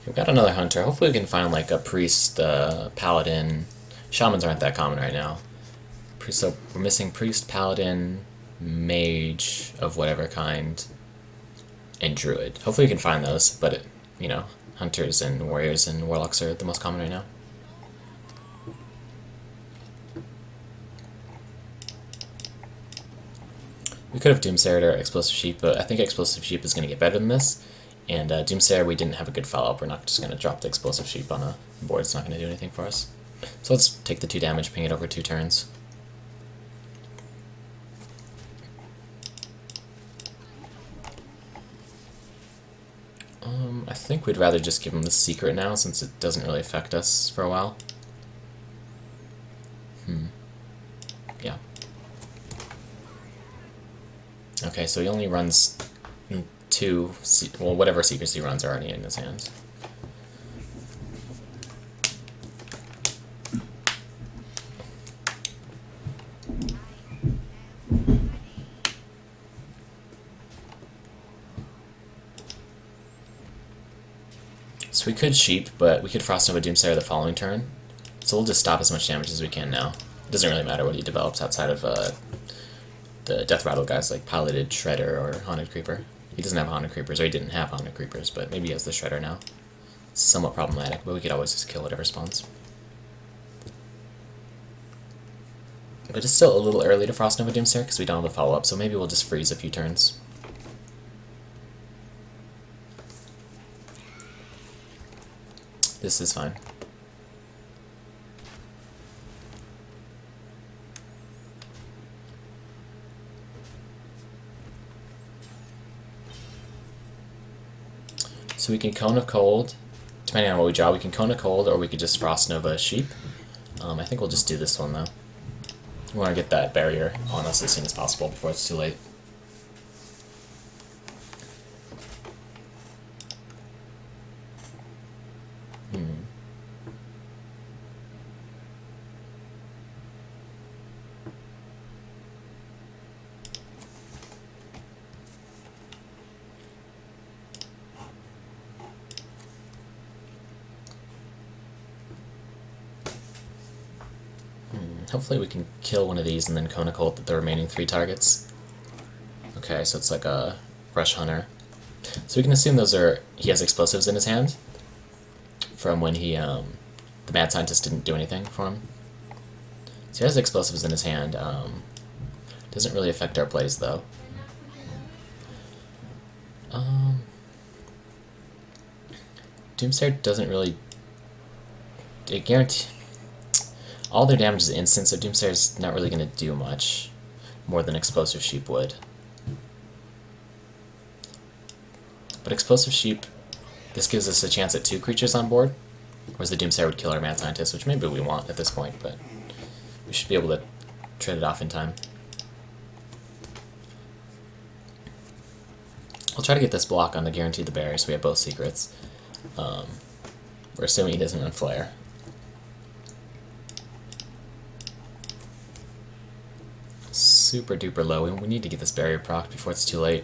We've got another hunter. Hopefully we can find like a priest, paladin. Shamans aren't that common right now. So we're missing priest, paladin, mage of whatever kind, and druid. Hopefully we can find those, but hunters and warriors and warlocks are the most common right now. We could have Doomsayered our Explosive Sheep, but I think Explosive Sheep is going to get better than this. And Doomsayer, we didn't have a good follow-up. We're not just going to drop the Explosive Sheep on a board. It's not going to do anything for us. So let's take the 2 damage, ping it over 2 turns. I think we'd rather just give him the secret now, since it doesn't really affect us for a while. Yeah. Okay, so he only runs 2, well, whatever secrets he runs are already in his hands. So we could Sheep, but we could Frost Nova Doomsayer the following turn. So we'll just stop as much damage as we can now. It doesn't really matter what he develops outside of the Death Rattle guys like Piloted, Shredder, or Haunted Creeper. He doesn't have Haunted Creepers, or he didn't have Haunted Creepers, but maybe he has the Shredder now. It's somewhat problematic, but we could always just kill whatever spawns. But it's still a little early to Frost Nova Doomsayer because we don't have a follow-up, so maybe we'll just freeze a few turns. This is fine. So we can Cone of Cold. Depending on what we draw, we can Cone of Cold, or we could just Frost Nova Sheep. I think we'll just do this one, though. We want to get that barrier on us as soon as possible before it's too late. Hopefully we can kill one of these and then Cone of Cold the remaining 3 targets. Okay, so it's like a Rush Hunter. So we can assume he has explosives in his hand from when the Mad Scientist didn't do anything for him. So he has explosives in his hand. Doesn't really affect our plays though. Doomsayer doesn't really... It guarantee... All their damage is instant, so Doomsayer's not really going to do much more than Explosive Sheep would. But Explosive Sheep, this gives us a chance at 2 creatures on board, whereas the Doomsayer would kill our Mad Scientist, which maybe we want at this point, but we should be able to trade it off in time. We'll try to get this block on the Guarantee the Barrier so we have both secrets. We're assuming he doesn't run Flare. Super duper low. We need to get this barrier proc before it's too late.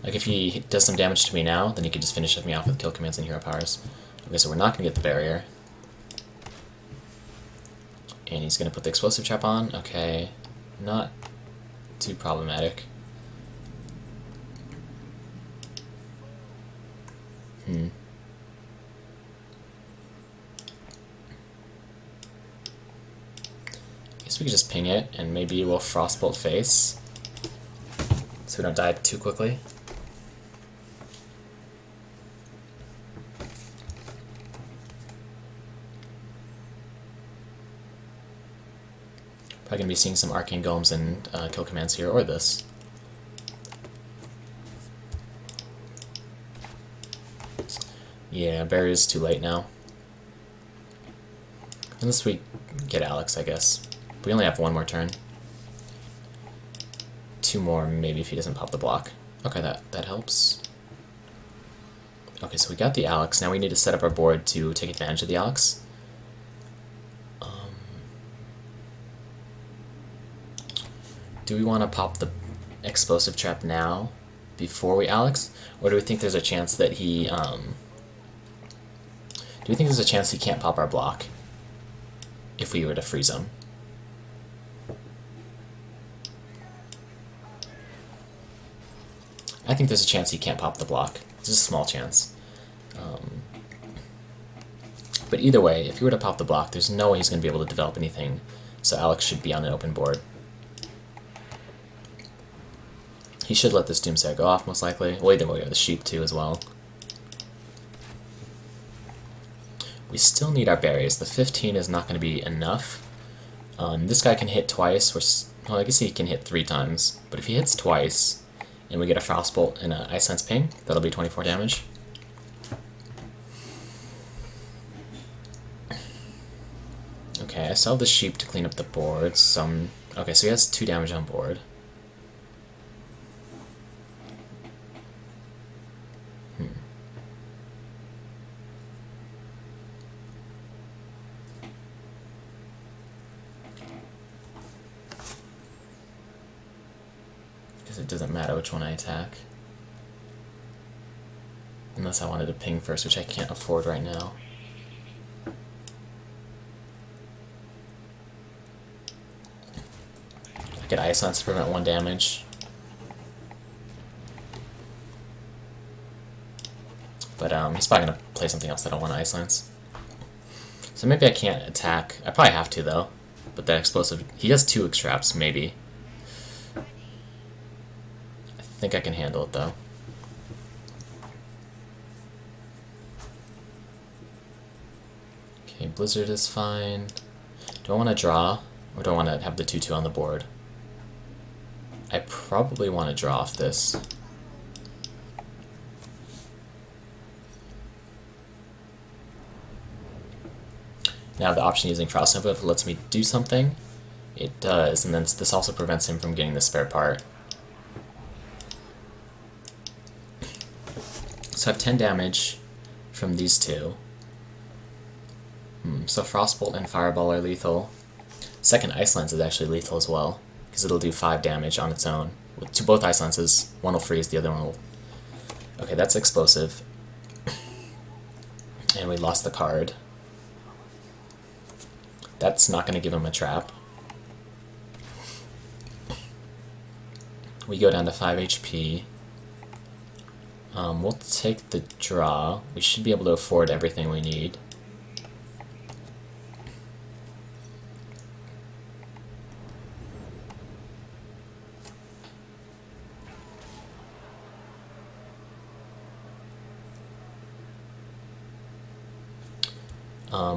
Like if he does some damage to me now, then he could just finish me off with kill commands and hero powers. Okay, so we're not going to get the barrier. And he's going to put the explosive trap on. Okay, not too problematic. We could just ping it, and maybe we'll Frostbolt face, so we don't die too quickly. Probably going to be seeing some Arcane Golems and kill commands here, or this. Yeah, barrier's too late now. Unless we get Alex, I guess. We only have 1 more turn. 2 more, maybe, if he doesn't pop the block. Okay, that helps. Okay, so we got the Alex. Now we need to set up our board to take advantage of the Alex. Do we want to pop the explosive trap now, before we Alex? Or do we think there's a chance that he we think there's a chance he can't pop our block if we were to freeze him? I think there's a chance he can't pop the block. Just a small chance. But either way, if he were to pop the block, there's no way he's going to be able to develop anything. So Alex should be on an open board. He should let this Doomsayer go off, most likely. Well, either way, we have the sheep too as well. We still need our berries. The 15 is not going to be enough. This guy can hit twice. Well, I guess he can hit 3 times. But if he hits twice, and we get a Frostbolt and an Ice Lance Ping, that'll be 24 damage. Okay, I still have the sheep to clean up the board. Okay, so he has 2 damage on board. Because it doesn't matter which one I attack. Unless I wanted to ping first, which I can't afford right now. Get Ice Lance to prevent 1 damage. But he's probably going to play something else that I don't want to Ice Lance. So maybe I can't attack. I probably have to, though. But that explosive... He has 2 extraps, maybe. I think I can handle it, though. Okay, Blizzard is fine. Do I want to draw? Or do I want to have the 2/2 on the board? I probably want to draw off this. Now the option using Frost Nova, if it lets me do something, it does, and then this also prevents him from getting the spare part. So I have 10 damage from these 2. So Frostbolt and Fireball are lethal. Second Ice Lance is actually lethal as well, because it'll do 5 damage on its own. To both Ice Lances, one will freeze, the other one will... Okay, that's explosive. And we lost the card. That's not going to give him a trap. We go down to 5 HP. We'll take the draw. We should be able to afford everything we need.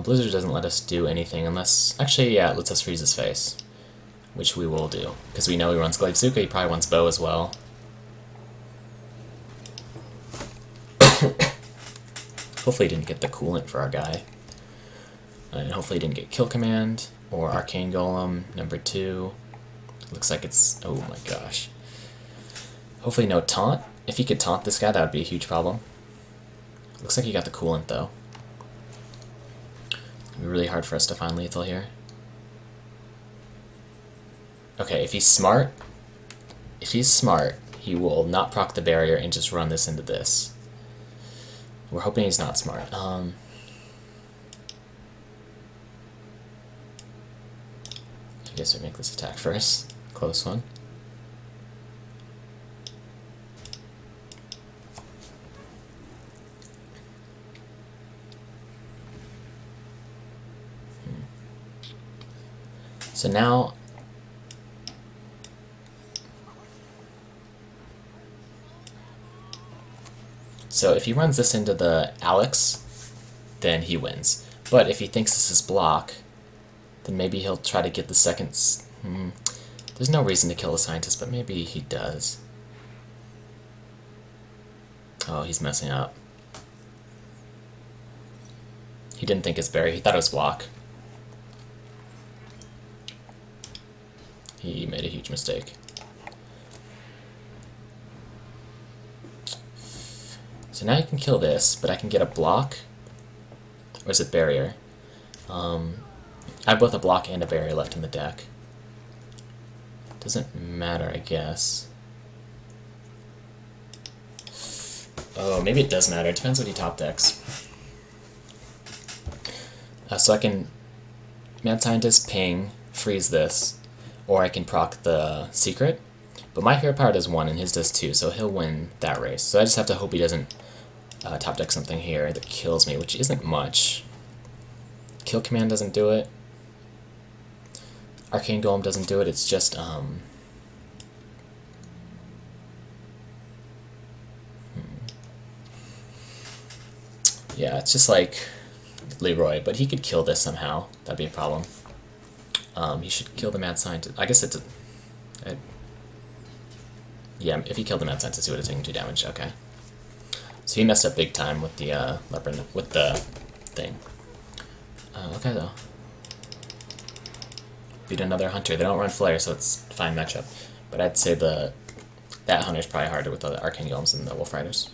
Blizzard doesn't let us do anything unless... Actually, yeah, it lets us freeze his face. Which we will do. Because we know he runs Glaivezuka, he probably wants Bow as well. Hopefully he didn't get the coolant for our guy. And hopefully he didn't get Kill Command or Arcane Golem, number 2. Looks like it's... Oh my gosh. Hopefully no taunt. If he could taunt this guy, that would be a huge problem. Looks like he got the coolant though. It's gonna be really hard for us to find lethal here. Okay, if he's smart, he will not proc the barrier and just run this into this. We're hoping he's not smart. I guess we make this attack first. Close one. So now... So if he runs this into the Alex, then he wins. But if he thinks this is block, then maybe he'll try to get the second... There's no reason to kill a scientist, but maybe he does. Oh, he's messing up. He didn't think it's berry, he thought it was block. He made a huge mistake. So now you can kill this, but I can get a block, or is it barrier? I have both a block and a barrier left in the deck. Doesn't matter, I guess. Oh, maybe it does matter. It depends what he top decks. So I can Mad Scientist, ping, freeze this, or I can proc the secret. But my hero power does 1 and his does 2, so he'll win that race. So I just have to hope he doesn't top deck something here that kills me, which isn't much. Kill command doesn't do it. Arcane Golem doesn't do it, it's just, yeah, it's just like Leroy, but he could kill this somehow. That'd be a problem. He should kill the Mad Scientist. I guess it's... yeah, if he killed the Mad Scientist, he would have taken 2 damage. Okay. So he messed up big time with the leopard, with the thing. Okay, though. Beat another hunter. They don't run flare, so it's a fine matchup. But I'd say that hunter's probably harder with the Arcane Golems and the Wolf Riders.